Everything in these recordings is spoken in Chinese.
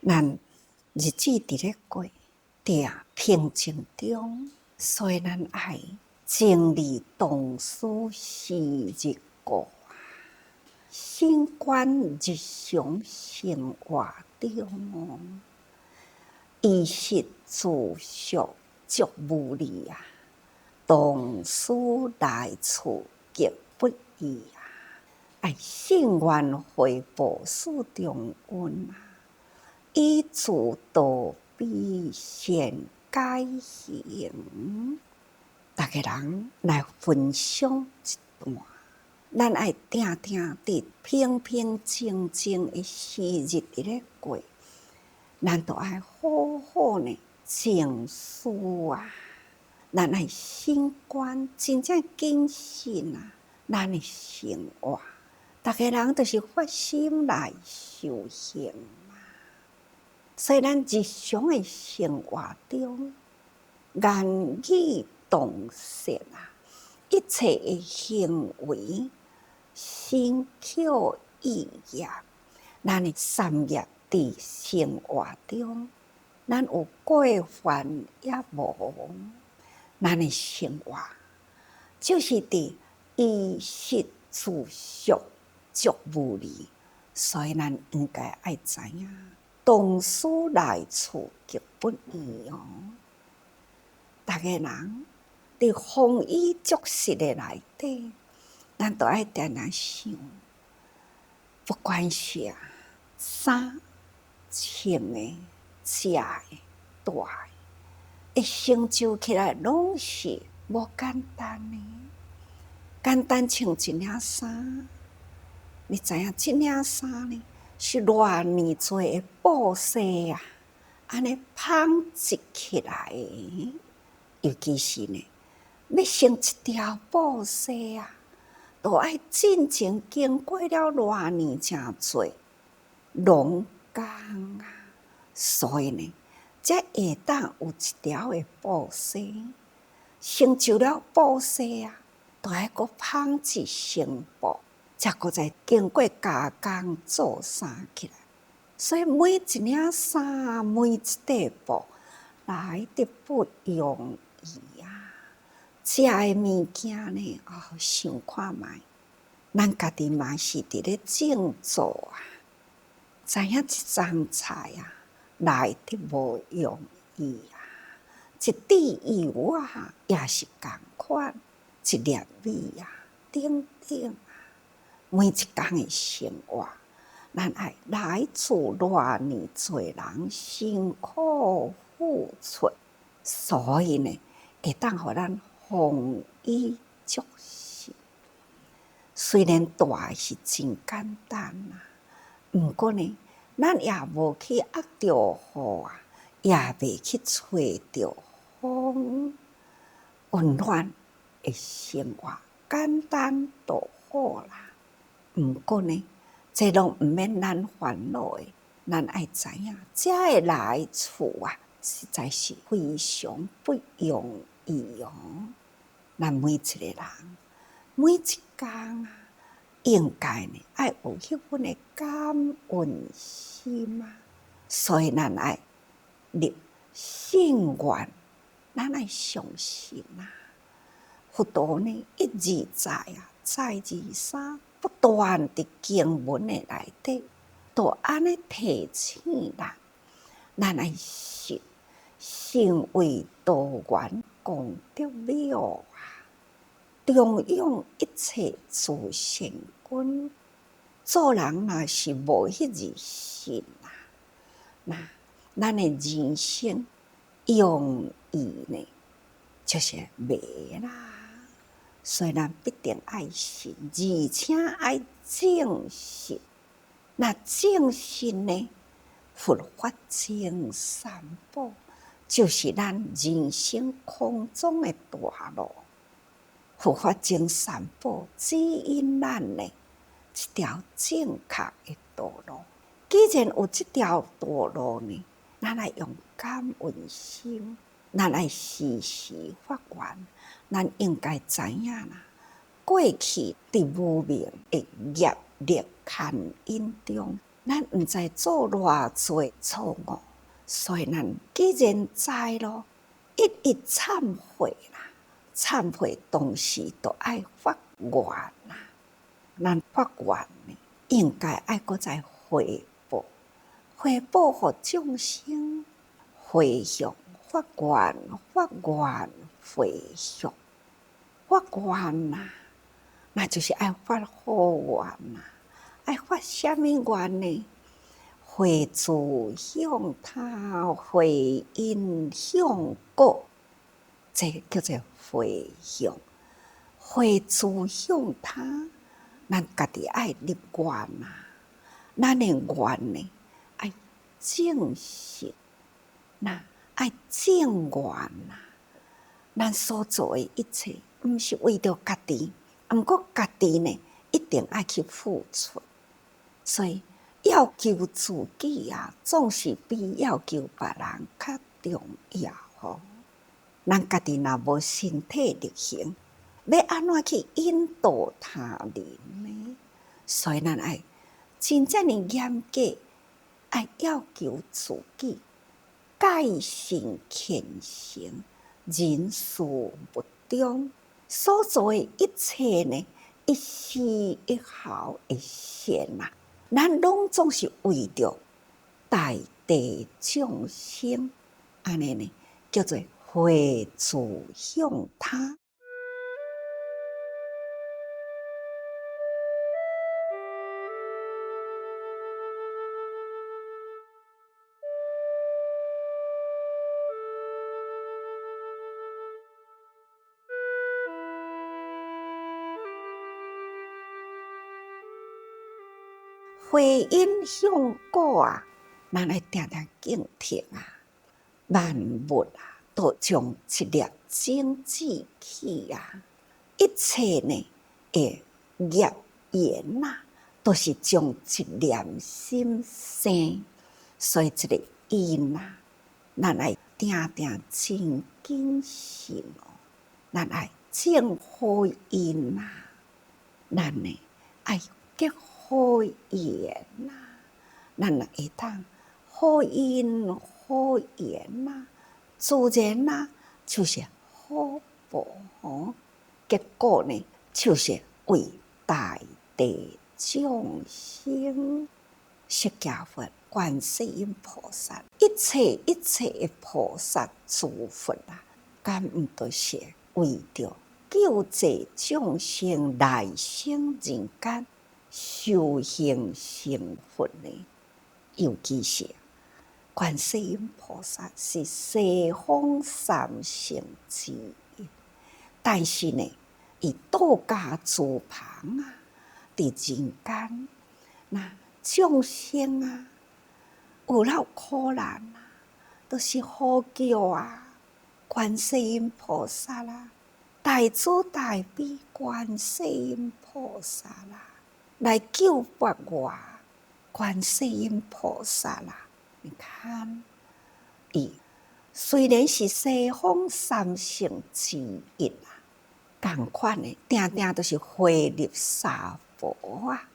咱日子伫咧过，伫平静中，所以咱爱经历同事时日过，心观日常生活中，衣食住宿足无离啊，同事来处极不易啊，爱信愿回报事中恩啊，以自道必先改行。大家人来分享一段，咱爱定定伫平平静静的时日伫咧过，咱都爱好好呢静思啊，咱爱心观，真正谨慎啊，咱的生活，大家人都是发心来修行嘛，所以咱日常的生活中，言语动舌啊，一切的行为、身口意业，咱的三业伫生活中，咱有过犯也无？咱的生活就是伫衣食住宿足无离，所以咱应该爱知影，同事来处极不易哦。大家人伫丰衣足食的内底，咱都爱定定想，不管是衫、穿的、食的、住的，会成就起来拢是无简单的。简单穿一领衫，你知影这领衫呢是偌尼多的布细啊，安尼纺织起来的。尤其是呢，要成一条布细啊，都爱进前经过了偌尼诚多农工啊，所以呢，才会当有一条的布细，成就了布细啊，都爱搁纺织成布，才搁再经过加工做衫起来。所以每一领衫，每一块布来得不容易啊！食的物件呢，想看卖，咱家己嘛是伫咧种做啊，知影一丛菜啊，来得无容易啊！一滴油啊，也是同款，一粒米啊，等等啊，每一工的生活，咱爱来自偌尼多人辛苦付出，所以呢，会当互咱丰衣足食。虽然大是真简单啊，毋过呢，咱也无去压着雨啊，也袂去吹着风，温暖的生活，简单就好啦。毋过呢，这拢毋免咱烦恼的，咱爱知影，这的来处啊，实在是非常不容易哦。咱每一个人，每一工啊，应该呢爱有迄份的感恩心啊。所以咱爱立信愿，咱爱相信啊。佛陀呢，一而再啊，再而三，不断伫经文的内底，都安尼提醒咱爱信，信为多元功德了啊，重用一切诸善根。做人若是无迄字信啊，那咱的人生用意呢，就是袂啦。所以咱必定爱信，而且爱正信。那正信呢，佛法真三宝，就是咱人生空中的大路。佛法真三宝指引咱呢一条正确的道路。既然有这条道路呢，咱爱用感恩心，咱爱时时发愿。咱应该知影啦，过去伫无明的业力牵引中，咱毋知做偌济错误，所以咱既然知咯，一一忏悔啦。忏悔同时都爱发愿啦。咱发愿呢，应该爱搁再回报，回报互众生，回向发愿，发愿回向，发愿啦，那就是爱发好愿啦。爱发什么愿呢？回诸向他，回因向果，这叫做回向。回诸向他，咱家己爱立愿啊。咱的愿呢，爱正实，那爱正愿啊。咱所做的一切，毋是为着家己，毋过家己呢，一定爱去付出。所以要求自己啊，总是比要求别人较重要吼。咱家己若无身体力行，要安怎去引导他人呢？所以咱爱真正的严格，爱要求自己，戒心虔诚，人事不忠，所做的一切呢，一丝一毫的善啊，咱拢总是为着大地众生，安尼呢，叫做回诸向他。回因向果啊，咱爱定定警惕啊！万物啊，都从一粒种子起啊！一切呢，业缘啊，都是从一念心生。所以这个因啊，咱爱定定真谨慎哦。咱爱种好因啊，咱呢爱结好缘呐，咱会当好因好缘呐，自然呐就是好报哦。结果呢，就是为大地众生，释迦佛、观世音菩萨，一切的菩萨诸佛啊，敢毋都是为着救济众生来生人间。修行成佛呢，尤其是观世音菩萨是西方三圣之一，但是呢，以道家诸旁啊，伫人间，那众生啊，有了苦难啊，都是好叫啊，观世音菩萨啦，大慈大悲观世音菩萨啦。来救拔我，观世音菩萨啦！你看，虽然是西方三圣之一啊，同款的，定定都是回入娑婆啊，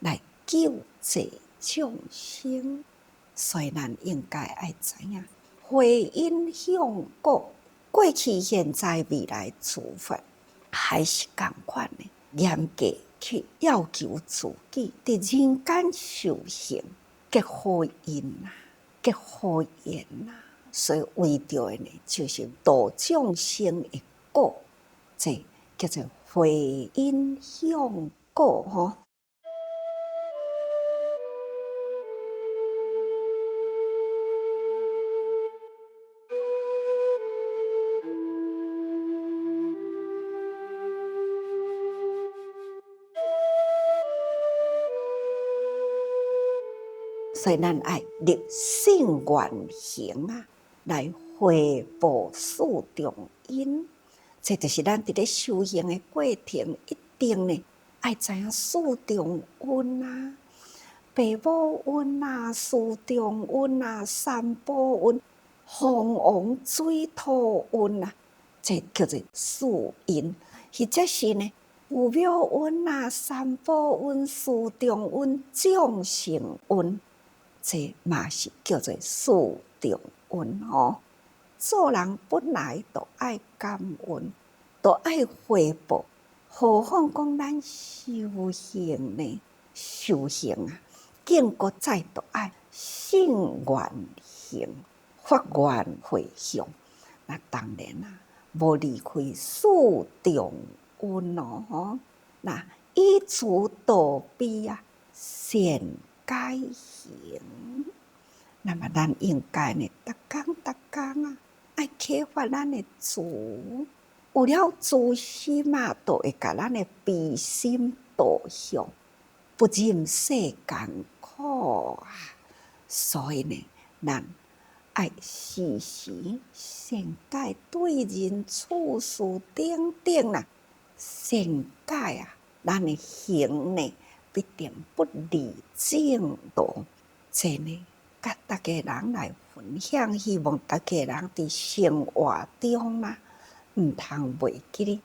来救济众生。所以咱应该爱知影，回因向果，过去、现在、未来诸佛，还是同款的，严格。去要求自己伫人间修行，结好因啊，结好缘啊，所以为着的呢，就是度众生的果，这叫做回因向果吼。所以咱爱立信愿行啊，来回报四重因。这就是咱伫咧修行的过程，一定呢爱知影四重因啊，父母恩啊，师长恩啊，三宝恩、风王水土恩啊，这叫做四因。或者是呢，有妙运啊，三宝运、四重运、众生运，这嘛是叫做四重运哦。做人本来就爱感恩，就爱回报，何况讲咱修行呢？修行啊，更搁再就爱信愿行，发愿回向。那当然啦，无离开四重运哦。那以此道比啊，善解行。那么咱应该呢，逐工啊，爱启发咱的慈，有了慈心啊，就会甲咱的悲心导向，不任世间苦啊。所以呢，咱爱时时善解对人处事等等啦，善解啊，咱的行呢必定不离正道。这呢，甲大家人来分享，希望大家人伫生活中啊，毋通袂记哩，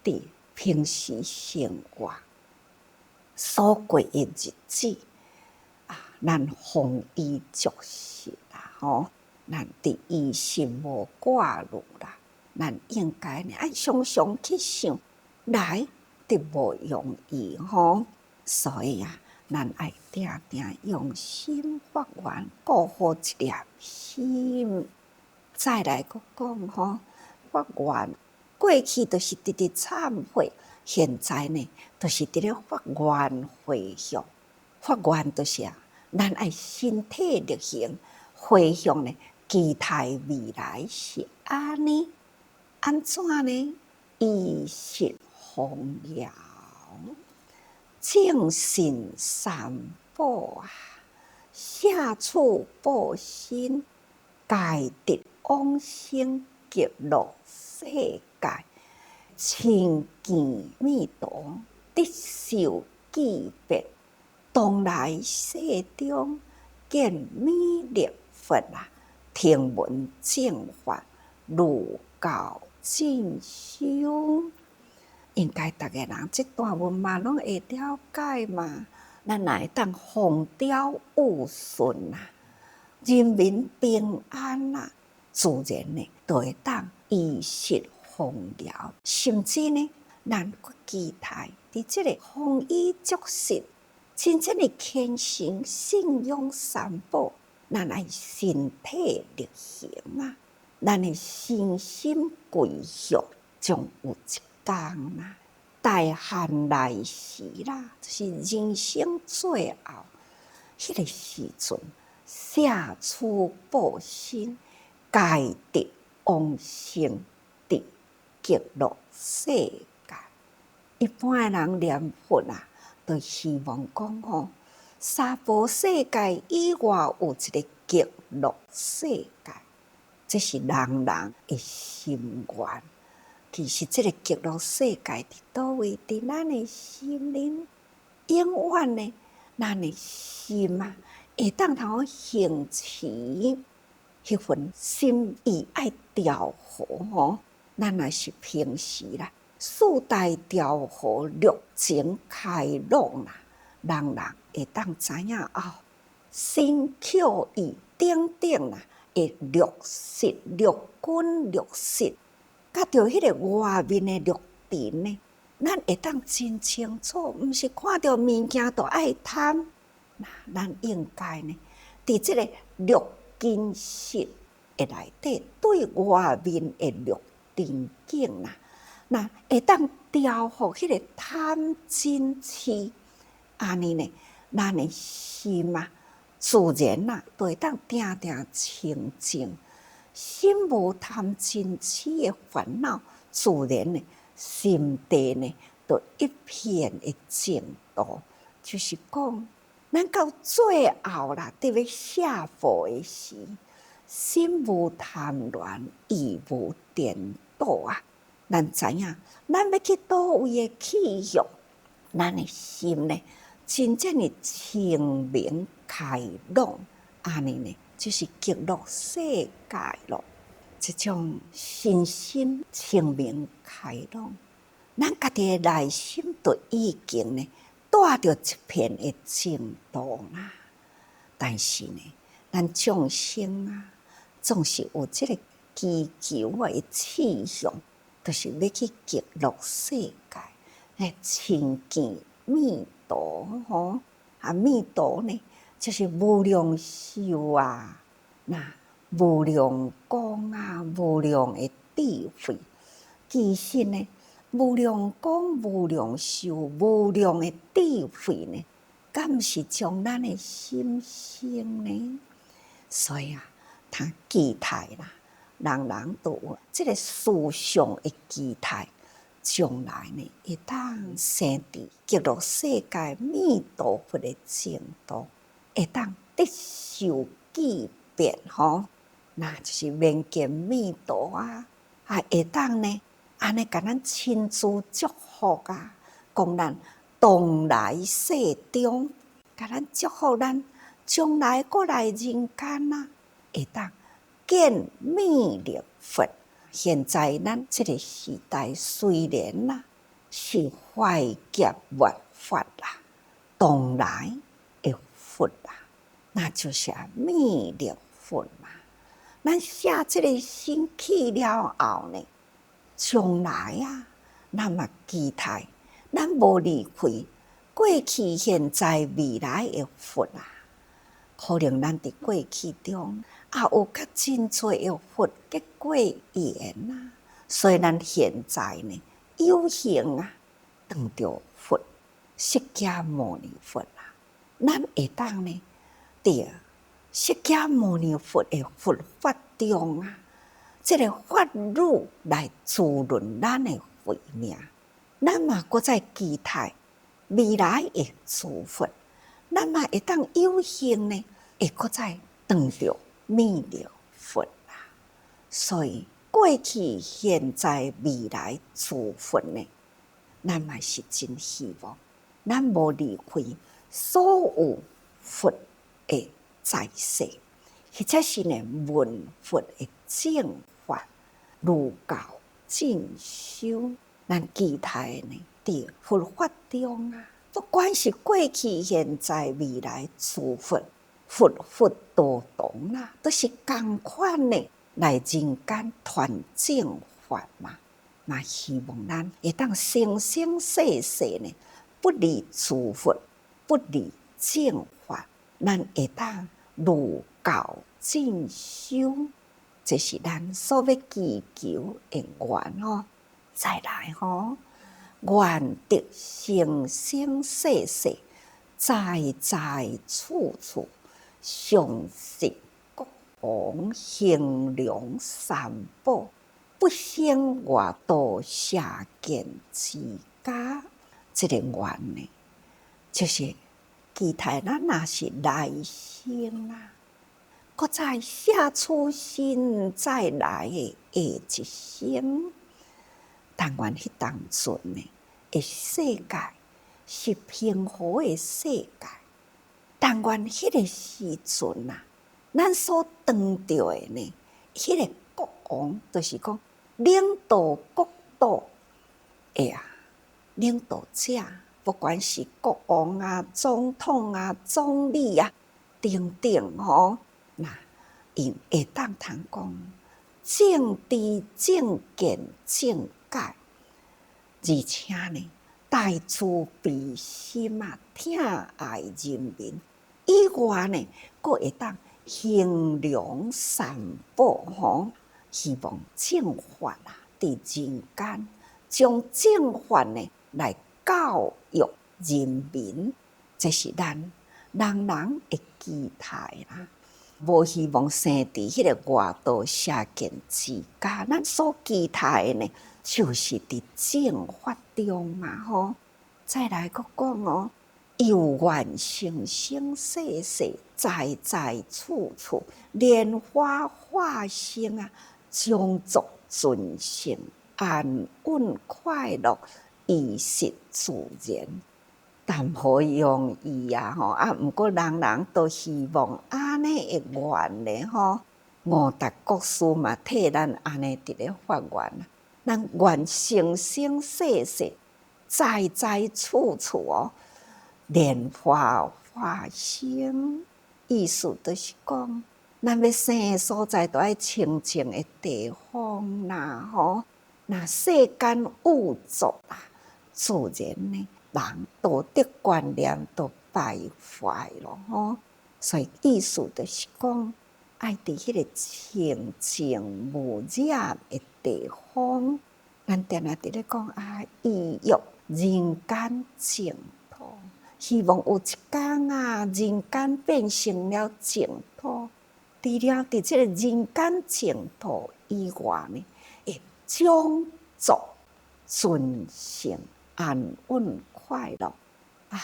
伫平时生活所过的日子啊，咱丰衣足食啦，吼，咱伫衣食无挂虑啦，咱应该呢爱常常去想，来得无容易吼，所以啊，咱爱定定用心发愿，顾好一粒心。再来佫讲吼，发愿过去就是直直忏悔，现在呢，就是伫咧发愿回向。发愿就是啊，咱爱身体力行，回向呢，期待未来是安尼，安怎呢？衣食丰饶，正信三宝啊，下处报身，戒得往生极乐世界，亲见弥陀，得受记别。当来世中见弥勒佛啊，听闻正法，如教进修。应该大家人这段文嘛拢会了解嘛，咱也会当风调雨顺啊，人民平安啊，自然呢就会当衣食丰饶，甚至呢，咱佫期待伫这个丰衣足食。真正的虔诚信仰三宝，咱爱身体力行啊，咱的身心归宿，总有一天啊，大汉来时啦，就是人生最后迄个时阵，下处报身，戒得往生伫极乐世界。一般的人念佛啊，就希望讲吼，娑婆世界以外有一个极乐世界，这是人人的心愿。其实这个极乐世界伫倒位？伫咱的心灵，永远呢，咱的心啊，会当通行持迄份心意爱调和吼。咱若是平时啦，四大调和，热情开朗啦，人人会当知影哦，身口意等等啦，会落实六根落实。甲着迄个外面的绿尘呢，咱会当真清楚，毋是看到物件就爱贪。那咱应该呢，伫即个绿金色的内底，对外面的绿尘境啦，那会当调伏迄个贪嗔痴，安尼呢，咱的心啊，自然啊，就会当定定清净。心无贪嗔痴的烦恼，自然呢，心地呢，就一片的净土。就是讲，咱到最后啦，伫要下佛的时，心无贪恋，意无颠倒啊。咱知影，咱要去倒位的去向，咱的心呢，真正的清明开朗，安尼呢。就是极乐世界咯，这种身心清明开朗，咱家己的内心都已经呢带着一片的净土啦。但是呢，咱众生啊，总是有这个祈求的志向，就是要去极乐世界，来亲近弥陀吼。弥陀呢，就是无量寿啊，那无量光啊，无量的智慧。其实呢，无量光、无量寿、无量的智慧呢，敢毋是将咱的心性呢？所以啊，他期待啦，人人都有这个思想的期待，将来呢，会当生伫极乐世界弥陀佛的净土，会当得受记变吼，那就是面见弥陀啊，会当呢，安尼甲咱亲自祝福啊，讲咱当来世中，甲咱祝福咱将来过来人间啊，会当见弥勒佛。现在咱这个时代虽然啦是怀劫万法啦，当来的佛啦，那就是弥勒佛嘛。咱下这个身去了后呢，将来啊，咱嘛期待，咱无离开过去、现在、未来的佛啊。可能咱伫过去中有较真多的佛结过缘啊，所以咱现在呢有幸啊，当着佛释迦牟尼佛啊，咱会当呢伫释迦牟尼佛的佛法中啊，这个法语来滋润咱的慧命，咱嘛搁再期待未来的诸佛。咱嘛会当有幸呢，会搁再当着弥勒佛啦。所以过去、现在、未来诸佛呢，咱嘛是真希望，咱无离开所有佛的在世，或者是呢闻佛的正法，如教进修，咱期待呢伫佛法中啊。不管是过去、现在、未来诸佛，佛佛都同啦，都是同款的来人间传正法嘛。嘛希望咱会当生生世世呢，不离诸佛，不离正法，咱会当如教进修，这是咱所要祈求的愿哦。再来吼。愿得生生世世，在在处处，常食国王兴隆三宝，不生外道下见之家。这个愿呢，就是期待咱若是来生啊，搁再下出生再来的下一生。但愿迄当阵呢，的世界是平和的世界。但愿迄个时阵啊，咱所当着的呢，迄个国王，就是讲领导国度的领导者，不管是国王啊、总统啊、总理啊等等吼，那因会当通讲正知正见正解，而且呢，大慈悲心啊，疼爱人民。以外呢，佫会当兴隆三宝吼，希望正法啊，伫人间将正法呢来教育人民，这是咱人人的期待啦。无希望生伫迄个外道下见之家，咱所期待的呢，就是伫正法中嘛吼。再来佫讲哦，有愿生生世世，在在处处，莲花化身啊，将作尊胜，安稳快乐，衣食自然。但好容易啊吼，毋过人人都希望安尼的愿咧吼。五达国师嘛替咱安尼伫咧发愿，咱愿生生世世，在在处处莲花化生。意思就是讲，咱要生的所在，都爱清净的地方啦，那世间物作啦，自然呢，人道德观念都败坏了，所以意思就是讲，爱伫迄个清净无染的地方。咱定定伫咧讲意欲人间净土，希望有一天人间变成了净土。除了伫这个人间净土以外呢，会种族尊胜、安稳、快乐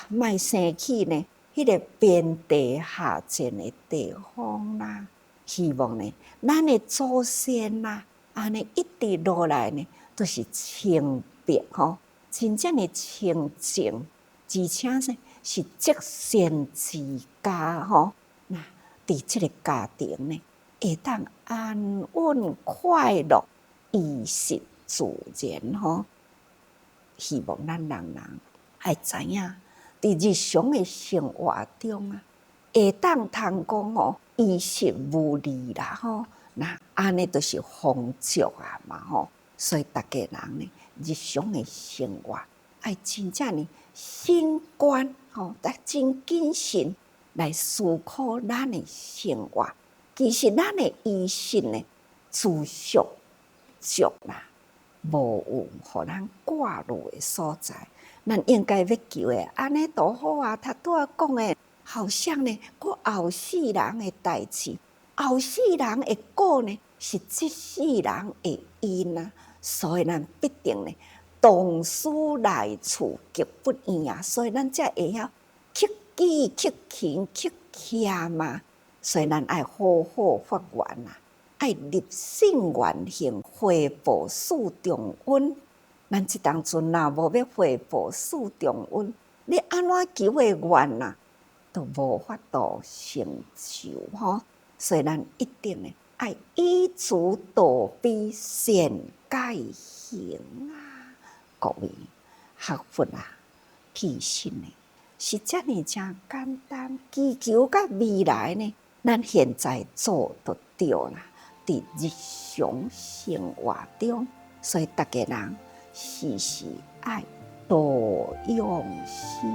莫生起呢，迄个遍地下贱的地方啦。希望呢，咱的祖先安尼一直落来呢，都是清白真正的清净，而且呢是积善之家那伫这个家庭呢，会当安稳快乐、衣食自然希望咱人人爱知影，伫日常的生活中会当通讲衣食无虑啦那安尼就是丰足嘛所以大家人呢，日常的生活爱真正呢心观得真谨慎来思考咱的生活。其实咱的衣食呢，自足足啦，无有互咱挂虑的所在。咱应该要求的，安尼都好他拄仔讲的，好像呢，过后世人的代志，后世人的果呢，是这世人的因所以咱必定呢，同时来处极不厌所以咱才会晓克己、克勤、克俭嘛。所以咱爱好好发愿爱立信愿行，回报四重恩。咱这当阵无要回报四重恩，你安怎求的愿都无法度成就所以咱一定呢，爱依此道比善解行各位学佛其实呢是这么真简单，祈求到未来呢，咱现在做就对啦。伫日常生活中，所以大家人时时爱多用心